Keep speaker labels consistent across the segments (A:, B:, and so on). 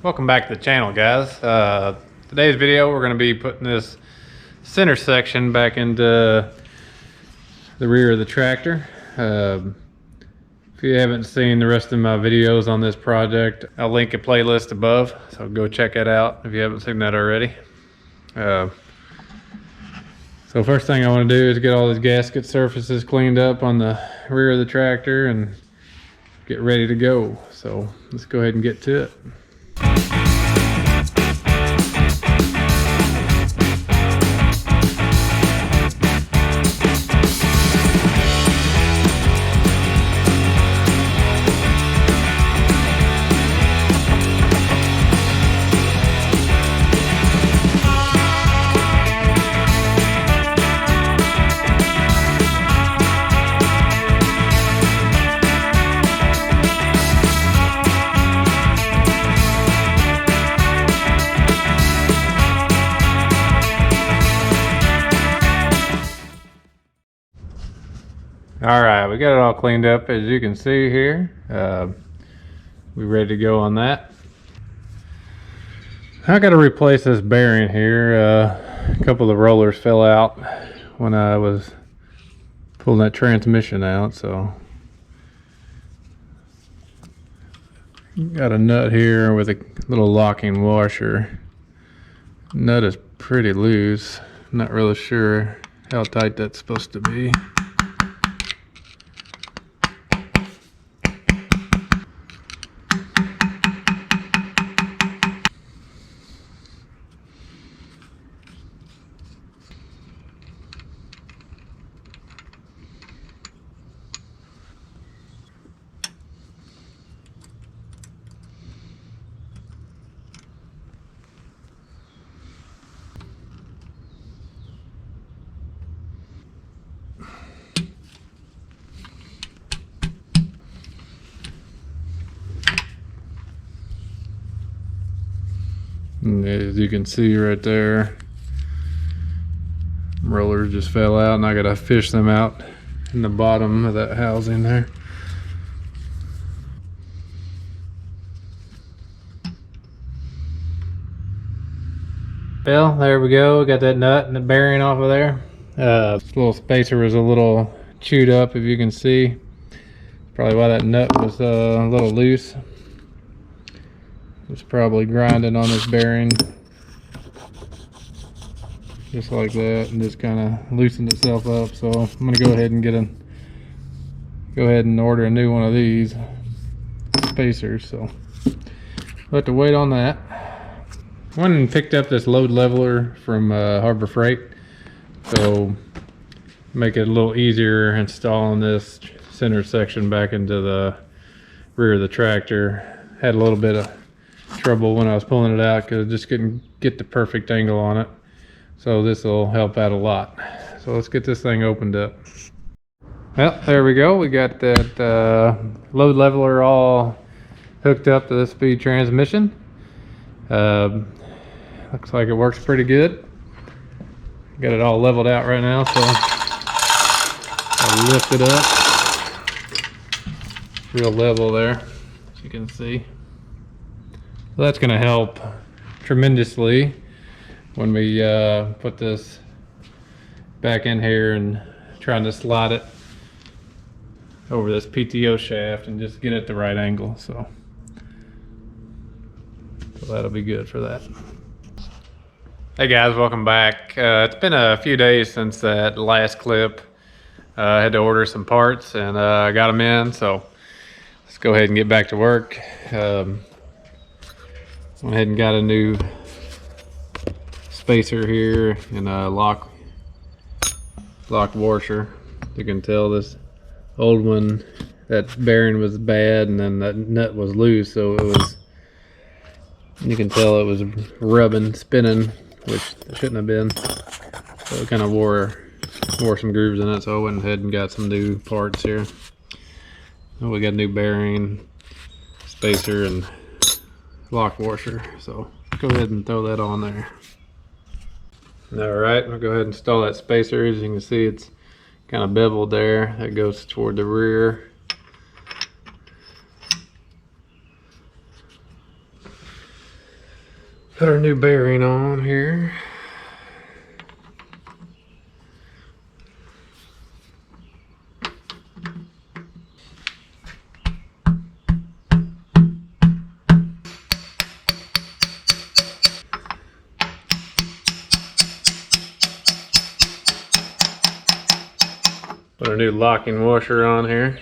A: Welcome back to the channel, guys. Today's video we're going to be putting this center section back into the rear of the tractor. If you haven't seen the rest of my videos on this project, I'll link a playlist above, so go check it out if you haven't seen that already. So first thing I want to do is get all these gasket surfaces cleaned up on the rear of the tractor and get ready to go. So let's go ahead and get to it. All right, we got it all cleaned up as you can see here. We're ready to go on that. I got to replace this bearing here. A couple of the rollers fell out when I was pulling that transmission out, so got a nut here with a little locking washer. Nut is pretty loose. Not really sure how tight that's supposed to be. And as you can see right there, rollers just fell out and I gotta fish them out in the bottom of that housing there. Well, there we go. We got that nut and the bearing off of there. This little spacer was a little chewed up, if you can see. Probably why that nut was a little loose. It's probably grinding on this bearing just like that, and just kind of loosened itself up. So I'm gonna go ahead and order a new one of these spacers. So we'll have to wait on that. Went and picked up this load leveler from Harbor Freight, so make it a little easier installing this center section back into the rear of the tractor. Had a little bit of trouble when I was pulling it out because I just couldn't get the perfect angle on it. So this will help out a lot. So let's get this thing opened up. Well, there we go. We got that load leveler all hooked up to the speed transmission. Looks like it works pretty good. Got it all leveled out right now, so I'll lift it up. Real level there, as you can see. So that's going to help tremendously when we put this back in here and trying to slide it over this PTO shaft and just get it at the right angle. So that'll be good for that. Hey guys, welcome back. It's been a few days since that last clip. I had to order some parts and I got them in, so let's go ahead and get back to work. Went ahead and got a new spacer here and a lock washer. You can tell this old one, that bearing was bad and then that nut was loose, so it was, you can tell it was rubbing, spinning, which it shouldn't have been. So it kind of wore some grooves in it, so I went ahead and got some new parts here. We got a new bearing, spacer, and lock washer, so go ahead and throw that on there. Alright, we'll go ahead and install that spacer. As you can see, it's kind of beveled there. That goes toward the rear. Put our new bearing on here. Put our new locking washer on here.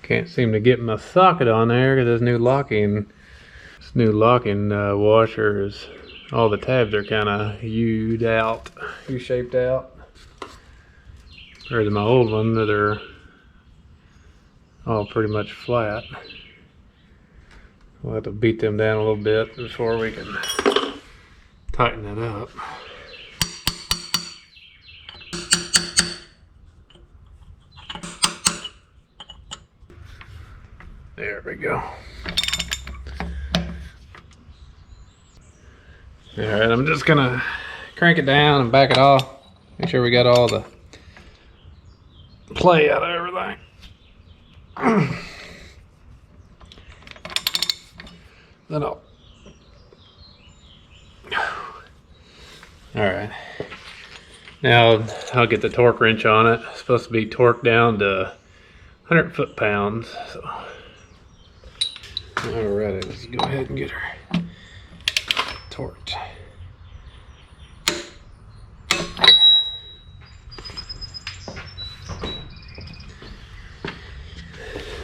A: Can't seem to get my socket on there because this new locking washer is, all the tabs are kind of U-shaped out. Whereas my old one, that are all pretty much flat. We'll have to beat them down a little bit before we can tighten it up. There we go. Alright, I'm just gonna crank it down and back it off. Make sure we got all the play out of everything. Then alright. Now I'll get the torque wrench on it. It's supposed to be torqued down to 100 foot-pounds. So. Alright, let's go ahead and get her torqued.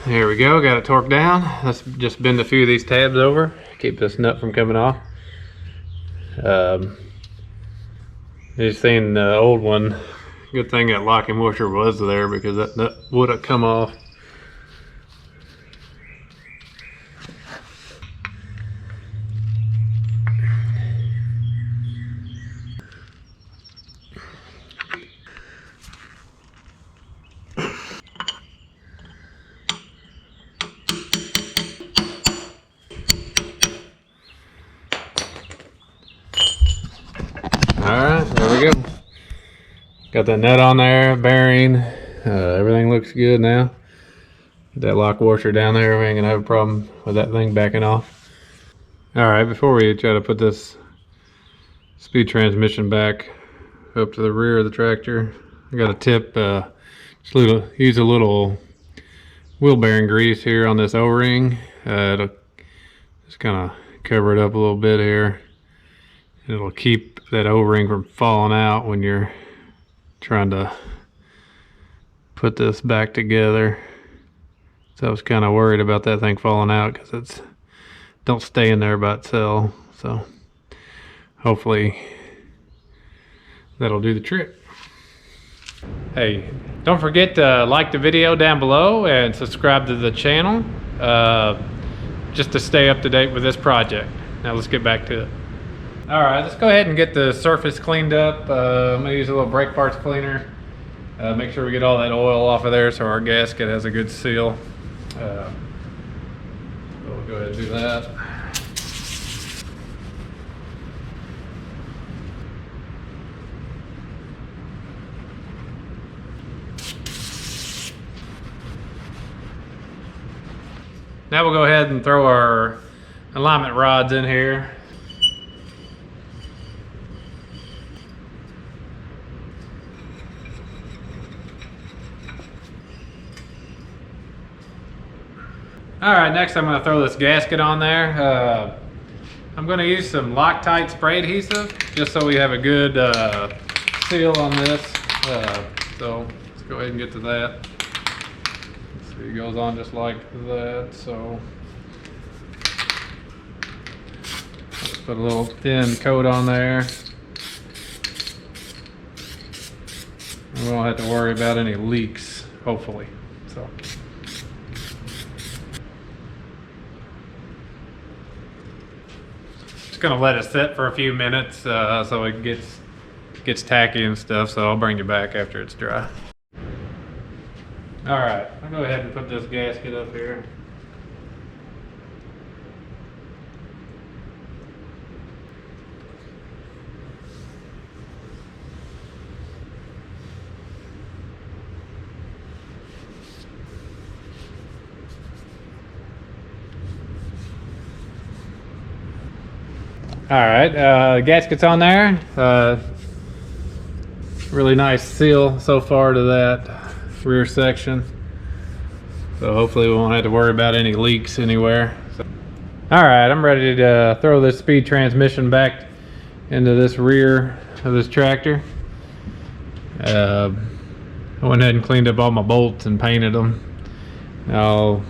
A: There we go, got it torqued down. Let's just bend a few of these tabs over, keep this nut from coming off. You've seen the old one. Good thing that locking washer was there because that nut would have come off. Alright, there we go. Got that nut on there, bearing. Everything looks good now. Get that lock washer down there. We ain't gonna have a problem with that thing backing off. Alright, before we try to put this speed transmission back up to the rear of the tractor, I got a tip. Use a little wheel bearing grease here on this O-ring. It'll just kind of cover it up a little bit here. It'll keep that O-ring from falling out when you're trying to put this back together. So I was kind of worried about that thing falling out because it's don't stay in there by itself. So hopefully that'll do the trick. Hey, don't forget to like the video down below and subscribe to the channel just to stay up to date with this project. Now let's get back to it. All right, let's go ahead and get the surface cleaned up. I'm gonna use a little brake parts cleaner. Make sure we get all that oil off of there so our gasket has a good seal. So we'll go ahead and do that. Now we'll go ahead and throw our alignment rods in here. All right, next I'm going to throw this gasket on there. I'm going to use some Loctite spray adhesive just so we have a good seal on this. So let's go ahead and get to that. Let's see, it goes on just like that. So let's put a little thin coat on there. We won't have to worry about any leaks, hopefully. So. Gonna let it sit for a few minutes so it gets tacky and stuff, so I'll bring you back after it's dry. All right, I'll go ahead and put this gasket up here. Alright, gasket's on there. Really nice seal so far to that rear section. So hopefully we won't have to worry about any leaks anywhere. So, alright, I'm ready to throw this speed transmission back into this rear of this tractor. I went ahead and cleaned up all my bolts and painted them. I'll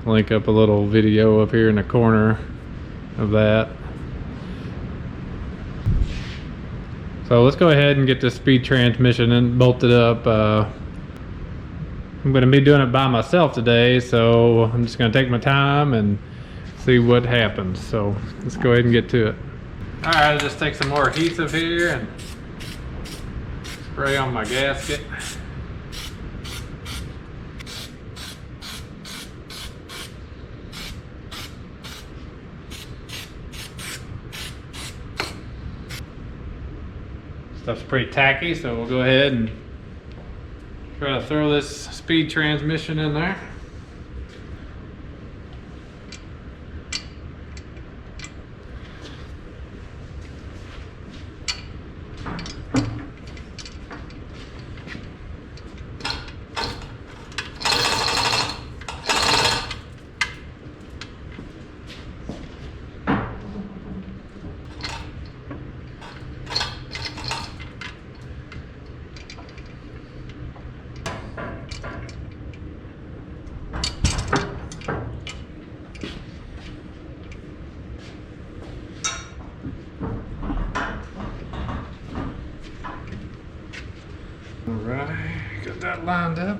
A: link up a little video up here in the corner of that. So let's go ahead and get this speed transmission and bolted up. I'm going to be doing it by myself today, so I'm just going to take my time and see what happens. So let's go ahead and get to it. Alright, I'll just take some more adhesive here and spray on my gasket. Stuff's pretty tacky, so we'll go ahead and try to throw this speed transmission in there. Alright, got that lined up.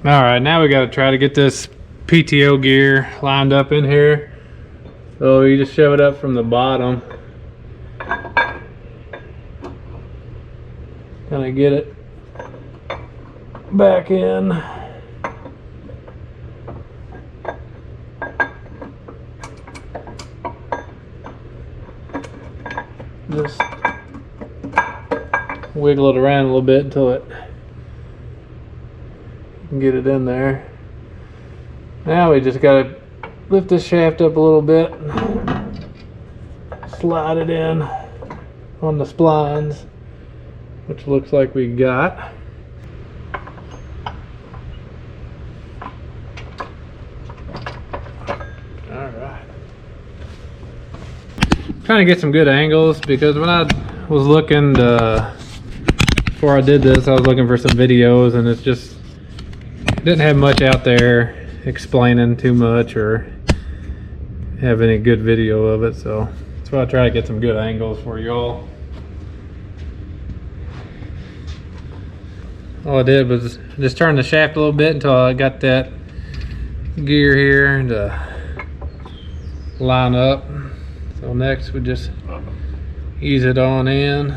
A: Alright, now we got to try to get this PTO gear lined up in here. So you just shove it up from the bottom. Kind of get it back in. Just wiggle it around a little bit until it get it in there. Now we just gotta lift this shaft up a little bit, slide it in on the splines, which looks like we got. Alright. Trying to get some good angles, because when I was looking before I did this, I was looking for some videos, and it's just didn't have much out there explaining too much or have any good video of it, so that's why I try to get some good angles for y'all. All I did was just turn the shaft a little bit until I got that gear here to line up. So next we just ease it on in.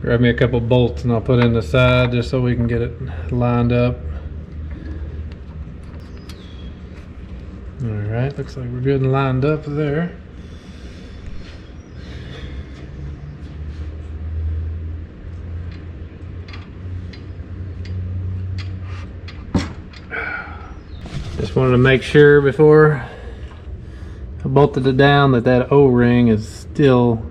A: Grab me a couple bolts and I'll put in the side just so we can get it lined up. Alright, looks like we're good and lined up there. Just wanted to make sure before I bolted it down that that O-ring is still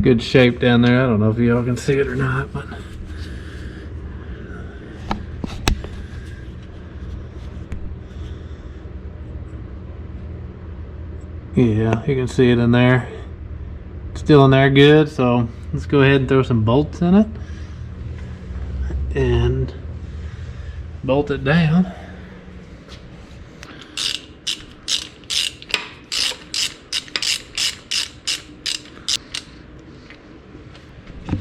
A: good shape down there. I don't know if y'all can see it or not, but yeah, you can see it in there. It's still in there good, so let's go ahead and throw some bolts in it and bolt it down.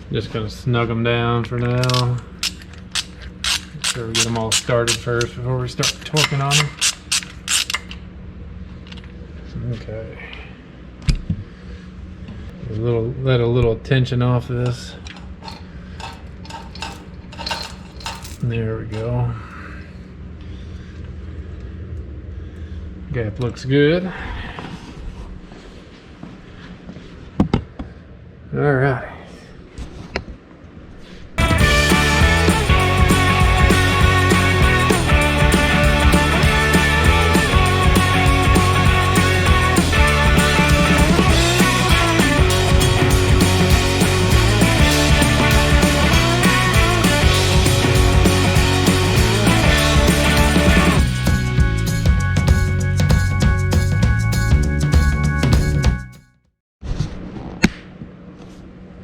A: Just gonna snug them down for now. Make sure we get them all started first before we start torquing on them. Okay. Let a little tension off this. There we go. Gap looks good. All right.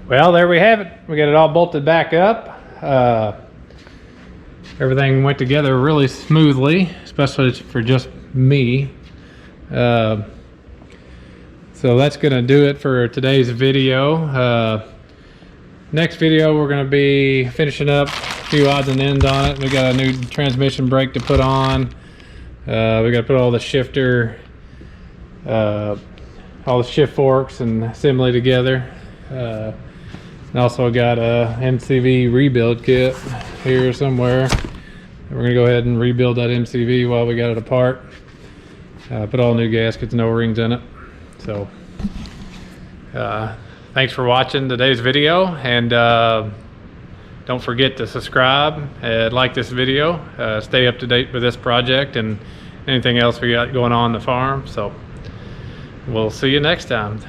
A: Well, there we have it. We got it all bolted back up. Everything went together really smoothly, especially for just me. So that's gonna do it for today's video. Next video, we're gonna be finishing up a few odds and ends on it. We got a new transmission brake to put on. We gotta put all the shifter, all the shift forks and assembly together. And also got a MCV rebuild kit here somewhere. We're gonna go ahead and rebuild that MCV while we got it apart. Put all new gaskets and O-rings in it. So thanks for watching today's video, and don't forget to subscribe and like this video. Stay up to date with this project and anything else we got going on the farm. So we'll see you next time.